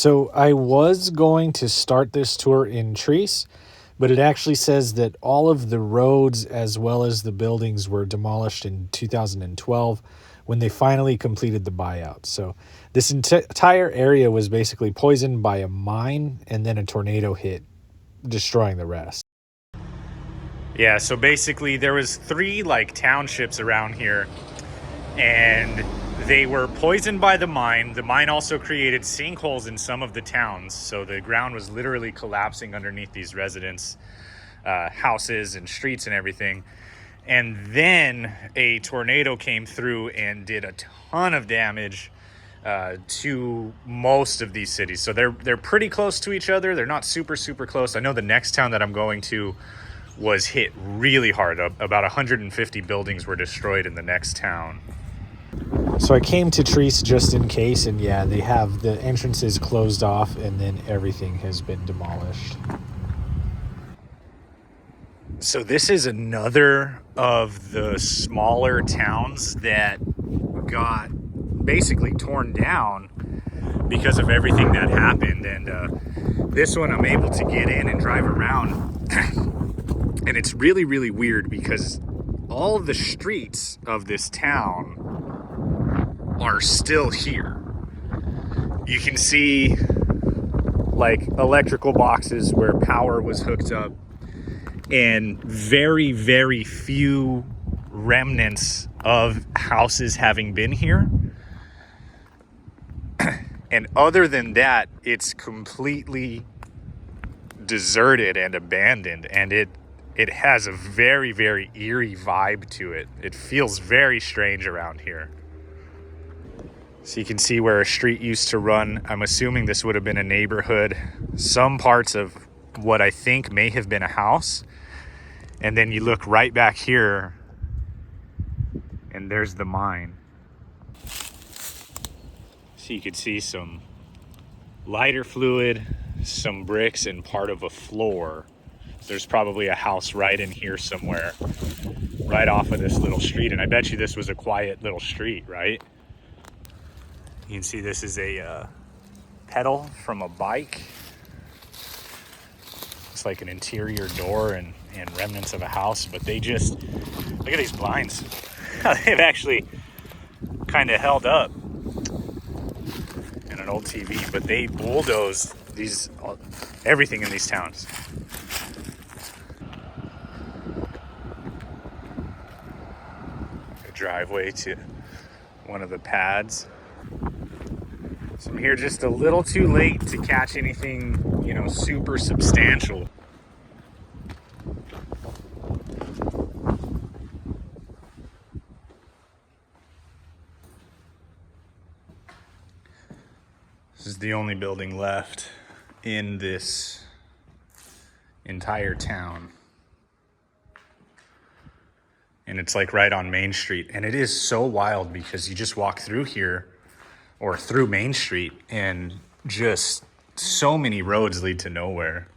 So I was going to start this tour in Treese, but it actually says that all of the roads as well as the buildings were demolished in 2012 when they finally completed the buyout. So this entire area was basically poisoned by a mine, and then a tornado hit, destroying the rest. Yeah, so basically there was 3 townships around here, and they were poisoned by the mine. The mine also created sinkholes in some of the towns, so the ground was literally collapsing underneath these residents' houses and streets and everything. And then a tornado came through and did a ton of damage to most of these cities. So they're pretty close to each other. They're not super close. I know the next town that I'm going to was hit really hard. About 150 buildings were destroyed in the next town. So I came to Treese just in case, and yeah, they have the entrances closed off, and then everything has been demolished. So this is another of the smaller towns that got basically torn down because of everything that happened. And this one I'm able to get in and drive around. And it's really weird because all of the streets of this town are still here. You can see electrical boxes where power was hooked up, and very few remnants of houses having been here. And other than that, it's completely deserted and abandoned, and it has a very eerie vibe to it. It feels very strange around here. So you can see where a street used to run. I'm assuming this would have been a neighborhood. Some parts of what I think may have been a house. And then you look right back here, and there's the mine. So you could see some lighter fluid, some bricks, and part of a floor. There's probably a house right in here somewhere, right off of this little street. And I bet you this was a quiet little street, right? You can see this is a pedal from a bike. It's like an interior door and remnants of a house, but they just, look at these blinds. They've actually kind of held up. And an old TV, but they bulldozed everything in these towns. A driveway to one of the pads. So I'm here just a little too late to catch anything, super substantial. This is the only building left in this entire town. And it's right on Main Street. And it is so wild because you just walk through here or through Main Street and just so many roads lead to nowhere.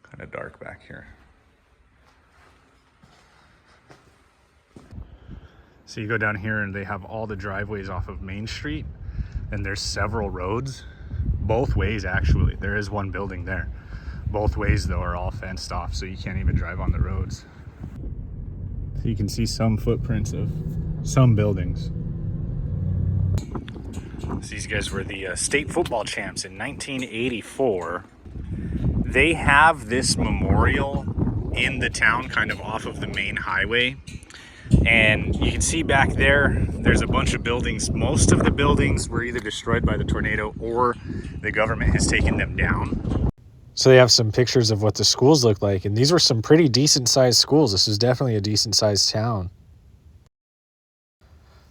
Kind of dark back here. So you go down here and they have all the driveways off of Main Street, and there's several roads, both ways actually. There is one building there. Both ways though are all fenced off, so you can't even drive on the roads. So you can see some footprints of some buildings. So these guys were the state football champs in 1984. They have this memorial in the town, kind of off of the main highway. And you can see back there, there's a bunch of buildings. Most of the buildings were either destroyed by the tornado or the government has taken them down. So they have some pictures of what the schools look like. And these were some pretty decent sized schools. This was definitely a decent sized town.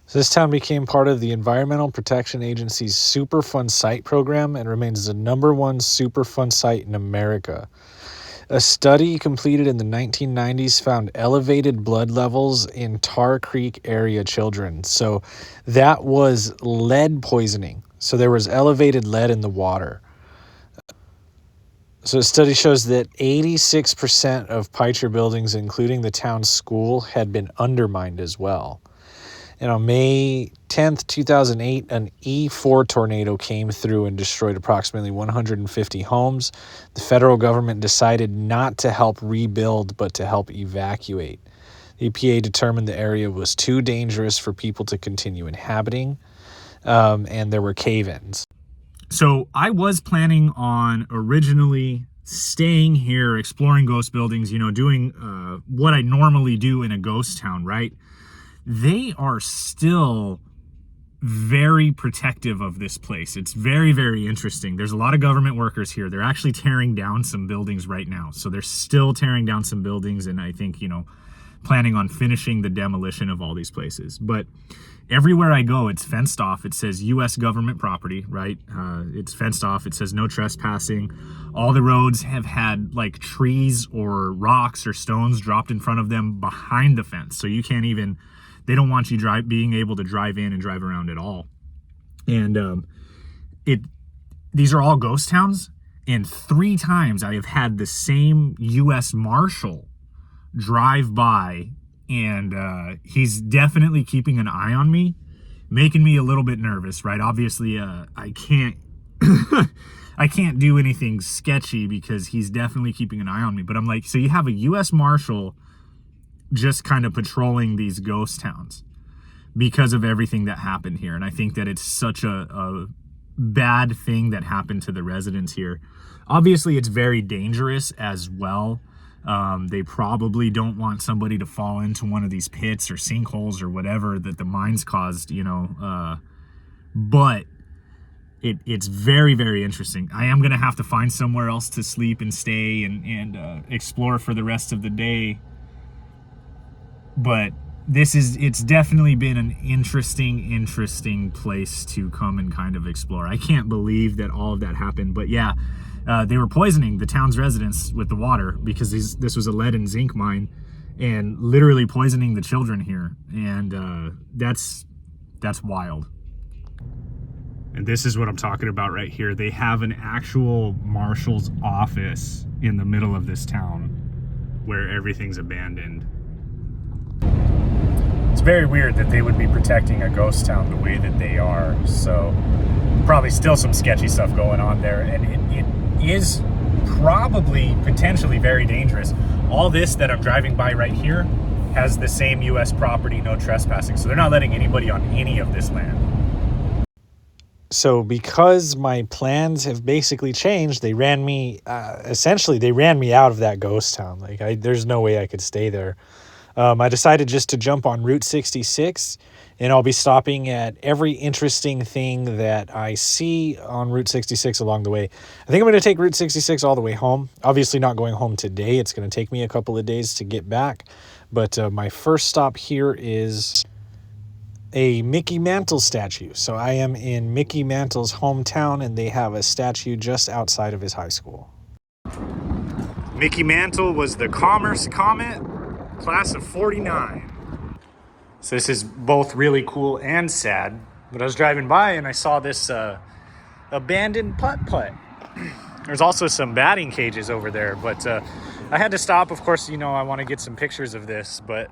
So this town became part of the Environmental Protection Agency's Superfund Site program and remains the #1 Superfund site in America. A study completed in the 1990s found elevated blood levels in Tar Creek area children. So that was lead poisoning. So there was elevated lead in the water. So a study shows that 86% of PIcher buildings, including the town school, had been undermined as well. And on May 10th, 2008, an E4 tornado came through and destroyed approximately 150 homes. The federal government decided not to help rebuild, but to help evacuate. The EPA determined the area was too dangerous for people to continue inhabiting, and there were cave-ins. So I was planning on originally staying here, exploring ghost buildings, doing what I normally do in a ghost town, right? They are still very protective of this place. It's very, very interesting. There's a lot of government workers here. They're actually tearing down some buildings right now. So they're still tearing down some buildings, and I think, planning on finishing the demolition of all these places. But everywhere I go, it's fenced off. It says U.S. government property, right? It's fenced off. It says no trespassing. All the roads have had like trees or rocks or stones dropped in front of them behind the fence. So you can't even, they don't want you being able to drive in and drive around at all. And these are all ghost towns. And 3 times I have had the same U.S. Marshal drive by, and he's definitely keeping an eye on me, making me a little bit nervous, right? Obviously, I can't I can't do anything sketchy because he's definitely keeping an eye on me. But I'm like, so you have a U.S. Marshal just kind of patrolling these ghost towns because of everything that happened here. And I think that it's such a bad thing that happened to the residents here. Obviously, it's very dangerous as well. They probably don't want somebody to fall into one of these pits or sinkholes or whatever that the mines caused, but it's very, very interesting. I am going to have to find somewhere else to sleep and stay and explore for the rest of the day. But it's definitely been an interesting place to come and kind of explore. I can't believe that all of that happened, but yeah. They were poisoning the town's residents with the water because this was a lead and zinc mine, and literally poisoning the children here. And that's wild. And this is what I'm talking about right here. They have an actual marshal's office in the middle of this town where everything's abandoned. It's very weird that they would be protecting a ghost town the way that they are. So probably still some sketchy stuff going on there, and it is probably potentially very dangerous. All this that I'm driving by right here has the same U.S. property, no trespassing. So they're not letting anybody on any of this land. So because my plans have basically changed, they ran me, essentially they ran me out of that ghost town. Like there's no way I could stay there. I decided just to jump on Route 66, and I'll be stopping at every interesting thing that I see on Route 66 along the way. I think I'm going to take Route 66 all the way home. Obviously not going home today. It's going to take me a couple of days to get back. But my first stop here is a Mickey Mantle statue. So I am in Mickey Mantle's hometown, and they have a statue just outside of his high school. Mickey Mantle was the Commerce Comet, class of 49. So this is both really cool and sad. But I was driving by and I saw this abandoned putt-putt. There's also some batting cages over there, but I had to stop. Of course, I want to get some pictures of this, but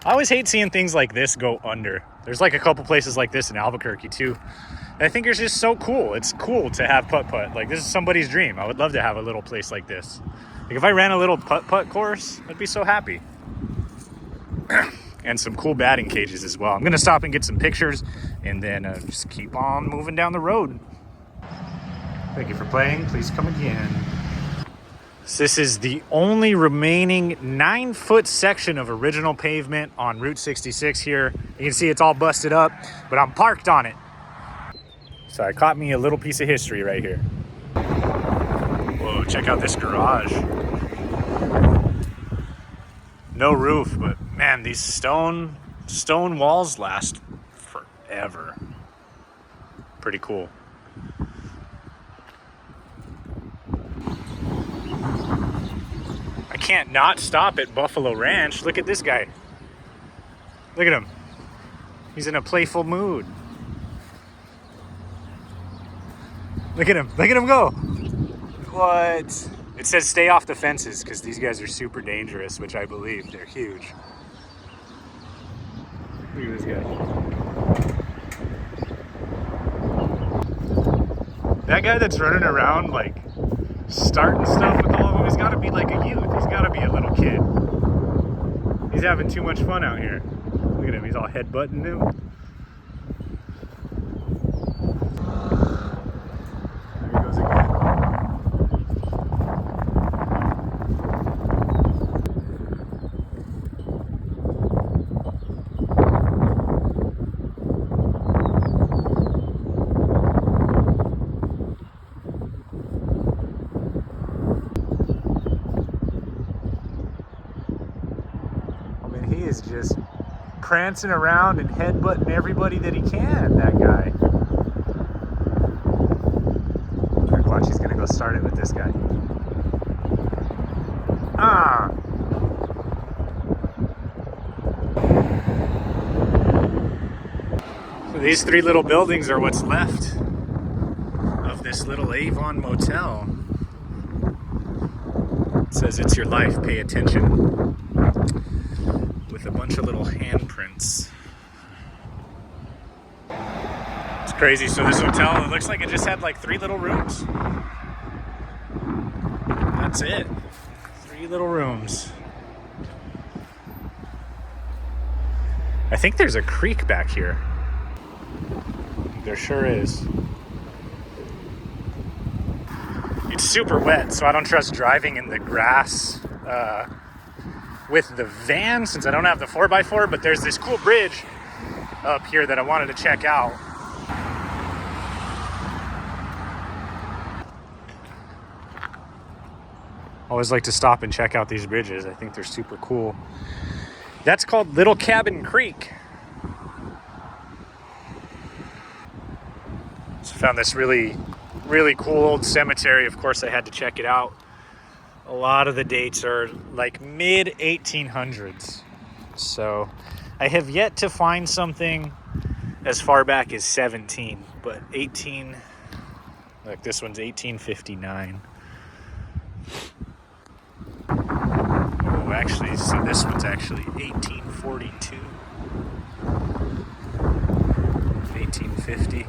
I always hate seeing things like this go under. There's like a couple places like this in Albuquerque too. And I think it's just so cool. It's cool to have putt-putt. Like, this is somebody's dream. I would love to have a little place like this. Like, if I ran a little putt-putt course, I'd be so happy. And some cool batting cages as well. I'm going to stop and get some pictures and then just keep on moving down the road. Thank you for playing. Please come again. So this is the only remaining 9-foot section of original pavement on Route 66 here. You can see it's all busted up, but I'm parked on it. So I caught me a little piece of history right here. Whoa, check out this garage. No roof, but man, these stone walls last forever. Pretty cool. I can't not stop at Buffalo Ranch. Look at this guy. Look at him. He's in a playful mood. Look at him. Look at him go. What? It says stay off the fences because these guys are super dangerous, which I believe. They're huge. Look at this guy. That guy that's running around like starting stuff with all of them, he's got to be like a youth. He's got to be a little kid. He's having too much fun out here. Look at him. He's all headbutting him. There he goes again. He is just prancing around and headbutting everybody that he can, that guy. Watch, he's gonna go start it with this guy. Ah! So these three little buildings are what's left of this little Avon motel. It says it's your life, pay attention. With a bunch of little handprints. It's crazy. So this hotel, it looks like it just had like 3 little rooms. That's it. 3 little rooms. I think there's a creek back here. There sure is. It's super wet, so I don't trust driving in the grass with the van since I don't have the 4x4, but there's this cool bridge up here that I wanted to check out. Always like to stop and check out these bridges. I think they're super cool. That's called Little Cabin Creek. So I found this really, really cool old cemetery. Of course, I had to check it out. A lot of the dates are like mid 1800s. So I have yet to find something as far back as 17, but 18, like this one's 1859. Oh, actually, so this one's actually 1842. 1850.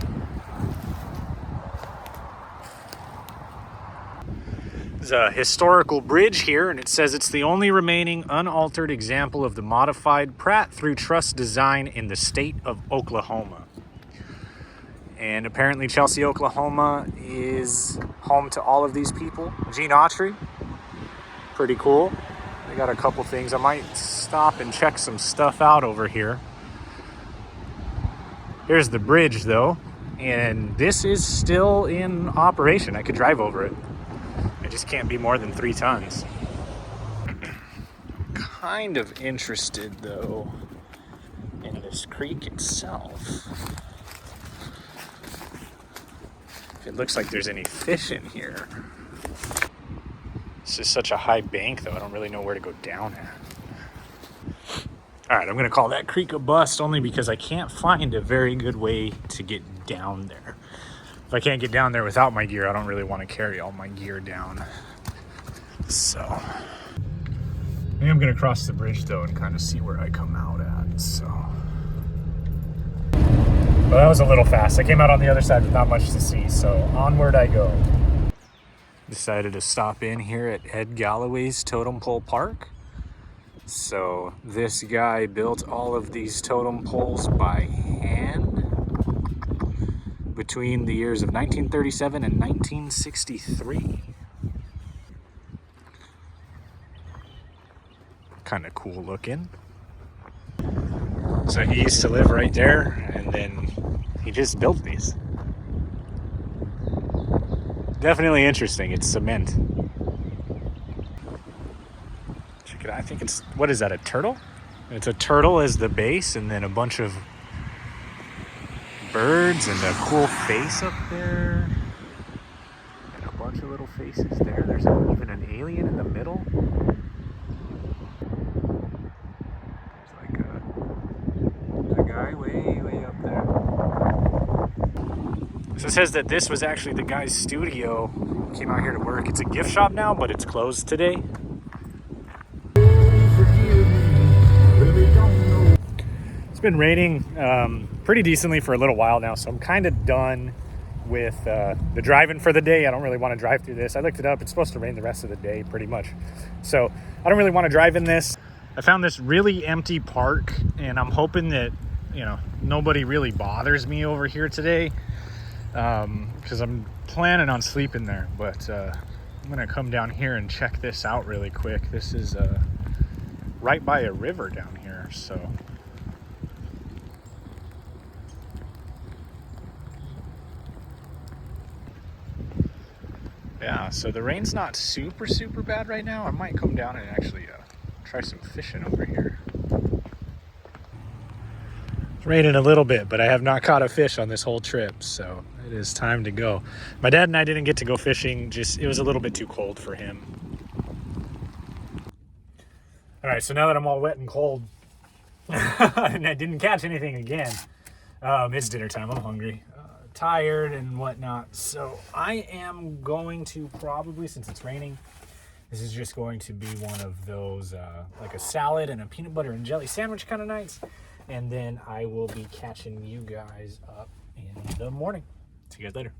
There's a historical bridge here, and it says it's the only remaining unaltered example of the modified Pratt through truss design in the state of Oklahoma. And apparently Chelsea, Oklahoma is home to all of these people. Gene Autry, pretty cool. They got a couple things. I might stop and check some stuff out over here. Here's the bridge though, and this is still in operation. I could drive over it. I just can't be more than 3 tons. Kind of interested though in this creek itself. If it looks like there's any fish in here. This is such a high bank though, I don't really know where to go down at. All right, I'm gonna call that creek a bust only because I can't find a very good way to get down there. If I can't get down there without my gear, I don't really want to carry all my gear down. So, I think I'm gonna cross the bridge though and kind of see where I come out at, so. Well, that was a little fast. I came out on the other side with not much to see, so onward I go. Decided to stop in here at Ed Galloway's Totem Pole Park. So this guy built all of these totem poles by hand between the years of 1937 and 1963. Kind of cool looking. So he used to live right there, and then he just built these. Definitely interesting. It's cement. Check it out. I think it's, what is that, a turtle? It's a turtle as the base, and then a bunch of birds and a cool face up there. And a bunch of little faces there. There's even an alien in the middle. There's a guy way up there. So it says that this was actually the guy's studio. Came out here to work. It's a gift shop now, but it's closed today. It's been raining pretty decently for a little while now, so I'm kind of done with the driving for the day. I don't really want to drive through this. I looked it up. It's supposed to rain the rest of the day pretty much. So I don't really want to drive in this. I found this really empty park, and I'm hoping that, you know, nobody really bothers me over here today, because I'm planning on sleeping there. But I'm going to come down here and check this out really quick. This is right by a river down here, so... Yeah, so the rain's not super bad right now. I might come down and actually try some fishing over here. It's raining a little bit, but I have not caught a fish on this whole trip, so it is time to go. My dad and I didn't get to go fishing, just it was a little bit too cold for him. All right, so now that I'm all wet and cold, and I didn't catch anything again, it's dinner time. I'm hungry. Tired and whatnot, so I am going to probably, since it's raining, this is just going to be one of those like a salad and a peanut butter and jelly sandwich kind of nights, and then I will be catching you guys up in the morning. See you guys later.